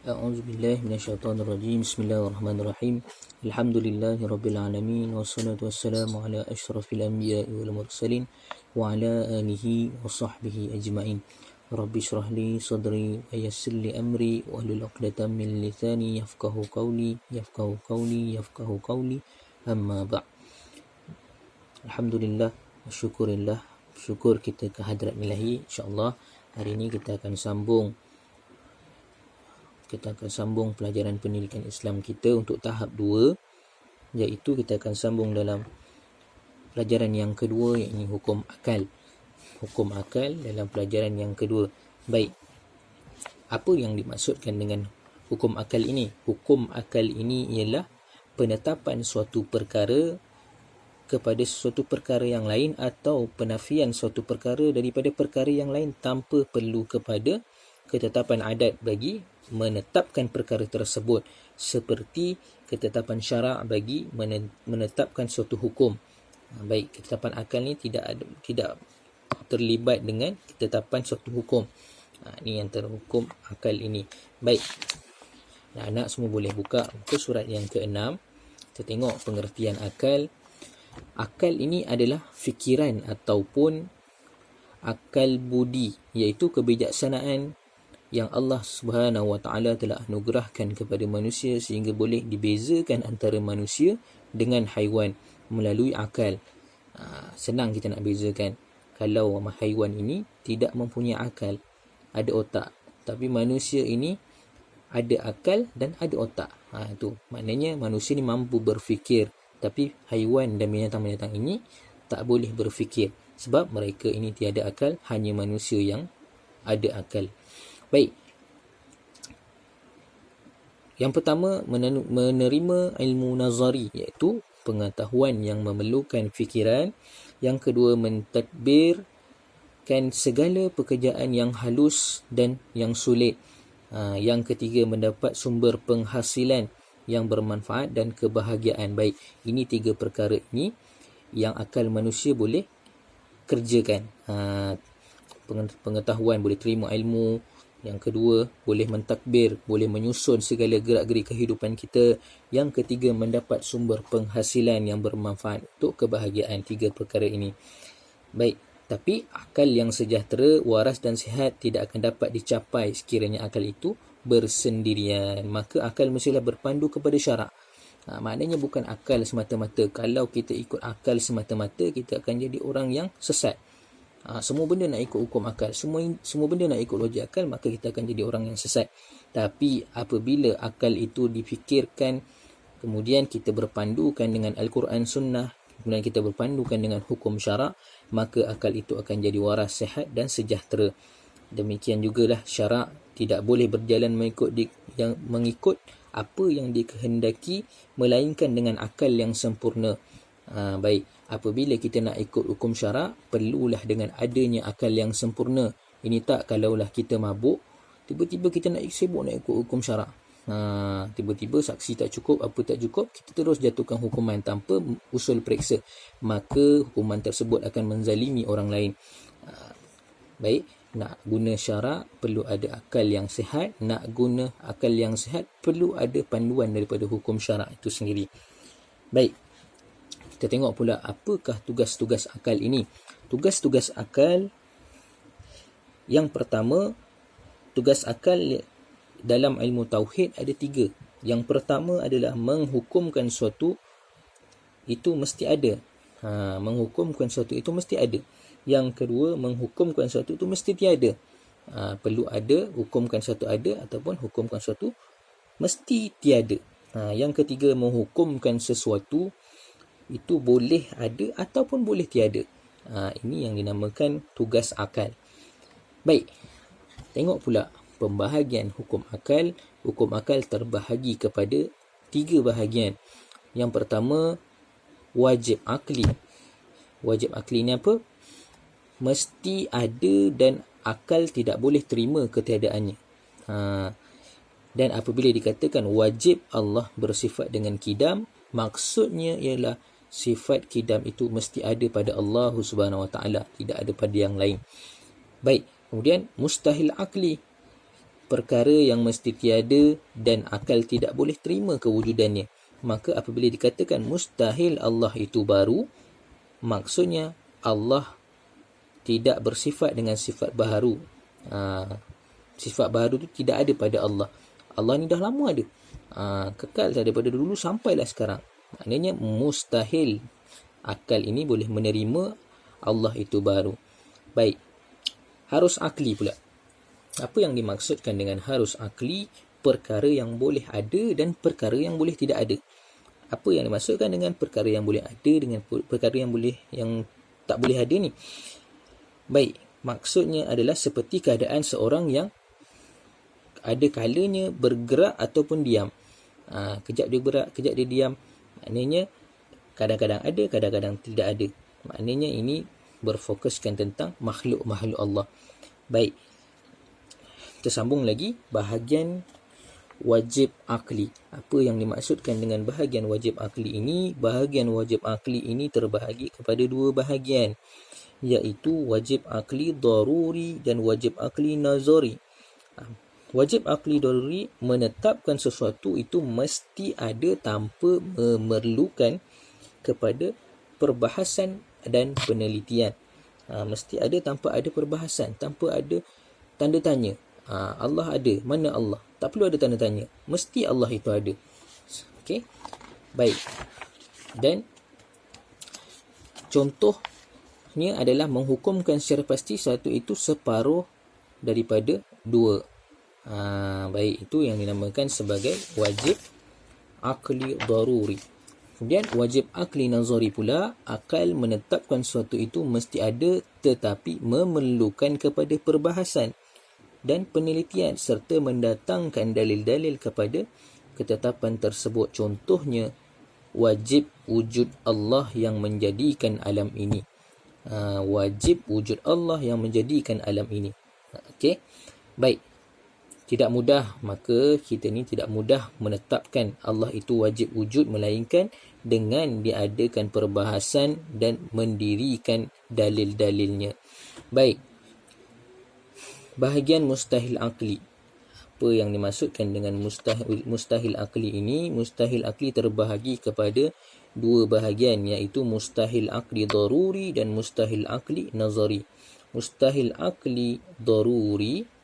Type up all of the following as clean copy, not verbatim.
أعوذ بالله من الشيطان الرجيم. بسم الله الرحمن الرحيم. الحمد لله رب العالمين، والصلاة والسلام على أشرف الأنبياء والمرسلين وعلى آله وصحبه أجمعين. رب اشرح لي صدري ويسر لي أمري واحلل عقدة من لساني يفقه قولي أما بعد. Alhamdulillah, syukurillah, syukur kita ke hadrat ilahi. InsyaAllah hari ini kita akan sambung pelajaran pendidikan Islam kita untuk tahap 2, iaitu kita akan sambung dalam pelajaran yang kedua, iaitu hukum akal. Hukum akal dalam pelajaran yang kedua. Baik, apa yang dimaksudkan dengan hukum akal ini? Hukum akal ini ialah penetapan suatu perkara kepada sesuatu perkara yang lain atau penafian suatu perkara daripada perkara yang lain tanpa perlu kepada ketetapan adat bagi menetapkan perkara tersebut, seperti ketetapan syarak bagi menetapkan suatu hukum. Baik, ketetapan akal ni tidak terlibat dengan ketetapan suatu hukum. Ini antara hukum akal ini. Baik, anak semua boleh buka muka surat yang ke-6. Kita tengok pengertian akal. Akal ini adalah fikiran ataupun akal budi, iaitu kebijaksanaan yang Allah Subhanahu Wa Taala telah anugerahkan kepada manusia sehingga boleh dibezakan antara manusia dengan haiwan melalui akal. Senang kita nak bezakan. Kalau haiwan ini tidak mempunyai akal, ada otak, tapi manusia ini ada akal dan ada otak. Itu maknanya manusia ni mampu berfikir, tapi haiwan dan binatang-binatang ini tak boleh berfikir sebab mereka ini tiada akal, hanya manusia yang ada akal. Baik, yang pertama, menerima ilmu nazari, iaitu pengetahuan yang memerlukan fikiran. Yang kedua, mentadbirkan segala pekerjaan yang halus dan yang sulit. Yang ketiga, mendapat sumber penghasilan yang bermanfaat dan kebahagiaan. Baik, ini 3 perkara ini yang akal manusia boleh kerjakan. Pengetahuan, boleh terima ilmu. Yang kedua, boleh mentadbir, boleh menyusun segala gerak-gerik kehidupan kita. Yang ketiga, mendapat sumber penghasilan yang bermanfaat untuk kebahagiaan. 3 perkara ini. Baik, tapi akal yang sejahtera, waras dan sihat tidak akan dapat dicapai sekiranya akal itu bersendirian. Maka akal mestilah berpandu kepada syarak. Maknanya bukan akal semata-mata. Kalau kita ikut akal semata-mata, kita akan jadi orang yang sesat. Semua benda nak ikut hukum akal, semua benda nak ikut logik akal, maka kita akan jadi orang yang sesat. Tapi apabila akal itu difikirkan, kemudian kita berpandukan dengan Al-Quran Sunnah, kemudian kita berpandukan dengan hukum syarak, maka akal itu akan jadi waras, sihat dan sejahtera. Demikian jugalah syarak tidak boleh berjalan mengikut apa yang dikehendaki, melainkan dengan akal yang sempurna. Baik, apabila kita nak ikut hukum syarak, perlulah dengan adanya akal yang sempurna. Ini tak kalaulah kita mabuk, tiba-tiba kita nak sibuk nak ikut hukum syarak. Tiba-tiba saksi tak cukup, apa tak cukup, kita terus jatuhkan hukuman tanpa usul periksa. Maka hukuman tersebut akan menzalimi orang lain. Baik, nak guna syarak perlu ada akal yang sihat. Nak guna akal yang sihat perlu ada panduan daripada hukum syarak itu sendiri. Baik, kita tengok pula apakah tugas-tugas akal ini. Tugas-tugas akal, yang pertama, tugas akal dalam ilmu tauhid ada 3. Yang pertama adalah menghukumkan suatu itu mesti ada. Menghukumkan suatu itu mesti ada. Yang kedua, menghukumkan suatu itu mesti tiada. Perlu ada, hukumkan suatu ada, ataupun hukumkan suatu mesti tiada. Yang ketiga, menghukumkan sesuatu itu boleh ada ataupun boleh tiada. Ini yang dinamakan tugas akal. Baik, tengok pula pembahagian hukum akal. Hukum akal terbahagi kepada 3 bahagian. Yang pertama, wajib akli. Wajib akli ni apa? Mesti ada dan akal tidak boleh terima ketiadaannya. Dan apabila dikatakan wajib Allah bersifat dengan kidam, maksudnya ialah sifat kidam itu mesti ada pada Allah Subhanahu Wa Taala, tidak ada pada yang lain. Baik, kemudian mustahil akli. perkara yang mesti tiada dan akal tidak boleh terima kewujudannya. Maka apabila dikatakan mustahil Allah itu baru, maksudnya Allah tidak bersifat dengan sifat baharu. Sifat baharu itu tidak ada pada Allah. Allah ni dah lama ada. Kekal daripada dulu sampailah sekarang. Maknanya mustahil akal ini boleh menerima Allah itu baru. Baik. Harus akli pula. Apa yang dimaksudkan dengan harus akli? Perkara yang boleh ada dan perkara yang boleh tidak ada. Apa yang dimaksudkan dengan perkara yang boleh ada dengan perkara yang tak boleh ada ni? Baik, maksudnya adalah seperti keadaan seorang yang ada kalanya bergerak ataupun diam. Kejap dia bergerak, kejap dia diam. Maknanya kadang-kadang ada, kadang-kadang tidak ada. Maknanya ini berfokuskan tentang makhluk-makhluk Allah. Baik. Tersambung lagi bahagian wajib akli. Apa yang dimaksudkan dengan bahagian wajib akli ini? Bahagian wajib akli ini terbahagi kepada dua bahagian, iaitu wajib akli daruri dan wajib akli nazari. Wajib akli daruri menetapkan sesuatu itu mesti ada tanpa memerlukan kepada perbahasan dan penelitian. Mesti ada tanpa ada perbahasan, tanpa ada tanda tanya. Allah ada, mana Allah? Tak perlu ada tanda tanya. Mesti Allah itu ada. Okey. Baik. Dan contohnya adalah menghukumkan secara pasti satu itu separuh daripada dua. Baik, itu yang dinamakan sebagai wajib akli daruri. Kemudian wajib akli nazari pula, akal menetapkan sesuatu itu mesti ada tetapi memerlukan kepada perbahasan dan penelitian serta mendatangkan dalil-dalil kepada ketetapan tersebut. Contohnya wajib wujud Allah yang menjadikan alam ini. Wajib wujud Allah yang menjadikan alam ini. Okey. Baik. Tidak mudah, maka kita ni tidak mudah menetapkan Allah itu wajib wujud, melainkan dengan diadakan perbahasan dan mendirikan dalil-dalilnya. Baik. Bahagian mustahil akli. Apa yang dimaksudkan dengan mustahil akli ini? Mustahil akli terbahagi kepada dua bahagian, iaitu mustahil akli daruri dan mustahil akli nazari. Mustahil akli daruri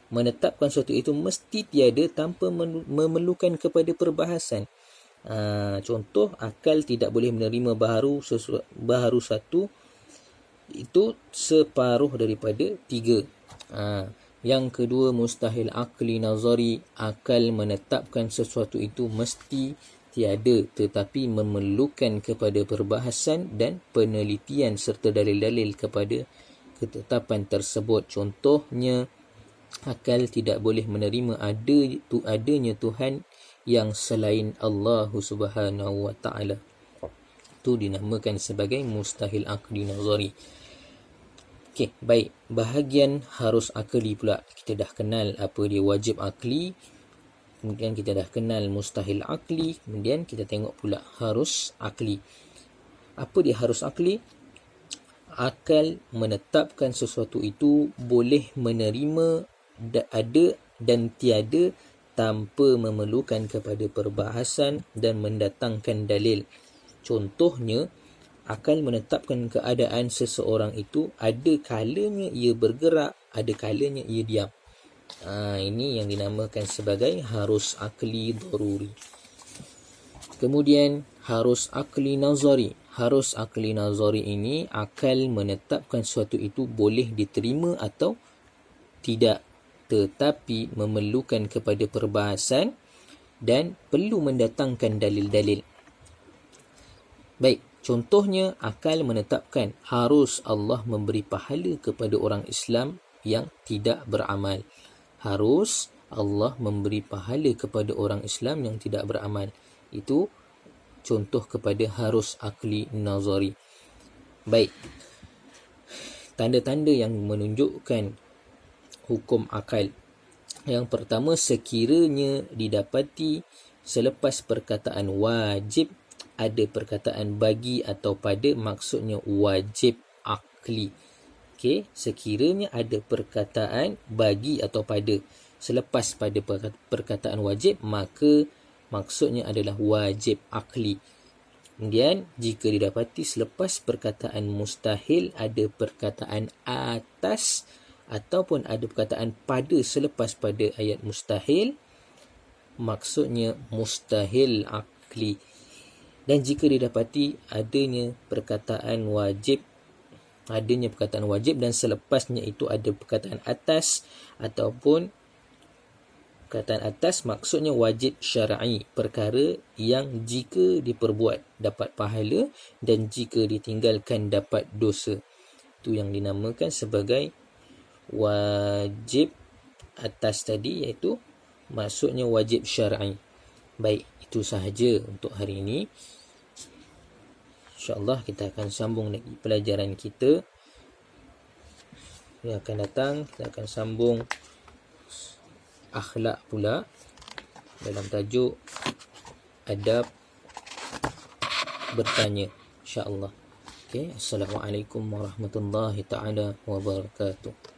menetapkan sesuatu itu mesti tiada tanpa memerlukan kepada perbahasan. Contoh, akal tidak boleh menerima baharu satu itu separuh daripada tiga. Yang kedua, mustahil akli nazari, akal menetapkan sesuatu itu mesti tiada tetapi memerlukan kepada perbahasan dan penelitian serta dalil-dalil kepada ketetapan tersebut. Contohnya, akal tidak boleh menerima adanya Tuhan yang selain Allah Subhanahu wa taala. Itu dinamakan sebagai mustahil akli nazari. Okey, baik. Bahagian harus akli pula. Kita dah kenal apa dia wajib akli. Kemudian kita dah kenal mustahil akli. Kemudian kita tengok pula harus akli. Apa dia harus akli? Akal menetapkan sesuatu itu boleh menerima ada dan tiada tanpa memerlukan kepada perbahasan dan mendatangkan dalil. Contohnya, akal menetapkan keadaan seseorang itu ada kalanya ia bergerak, ada kalanya ia diam. Ini yang dinamakan sebagai harus akli daruri. Kemudian harus akli nazari. Harus akli nazari ini, akal menetapkan sesuatu itu boleh diterima atau tidak, tetapi memerlukan kepada perbahasan dan perlu mendatangkan dalil-dalil. Baik, contohnya akal menetapkan harus Allah memberi pahala kepada orang Islam yang tidak beramal. Harus Allah memberi pahala kepada orang Islam yang tidak beramal. Itu contoh kepada harus akli nazari. Baik. Tanda-tanda yang menunjukkan hukum akal. Yang pertama, sekiranya didapati selepas perkataan wajib ada perkataan bagi atau pada, maksudnya wajib akli. Okey, sekiranya ada perkataan bagi atau pada selepas pada perkataan wajib, maka maksudnya adalah wajib akli. Kemudian, jika didapati selepas perkataan mustahil ada perkataan atas ataupun ada perkataan pada selepas pada ayat mustahil, maksudnya mustahil akli. Dan jika didapati adanya perkataan wajib dan selepasnya itu ada perkataan atas ataupun perkataan atas, maksudnya wajib syar'i, perkara yang jika diperbuat dapat pahala dan jika ditinggalkan dapat dosa. Itu yang dinamakan sebagai wajib atas tadi, iaitu maksudnya wajib syar'i. Baik, itu sahaja untuk hari ini. InsyaAllah kita akan sambung lagi pelajaran kita yang akan datang. Kita akan sambung akhlak pula dalam tajuk adab bertanya, insyaAllah. Okay. Assalamualaikum warahmatullahi taala wabarakatuh.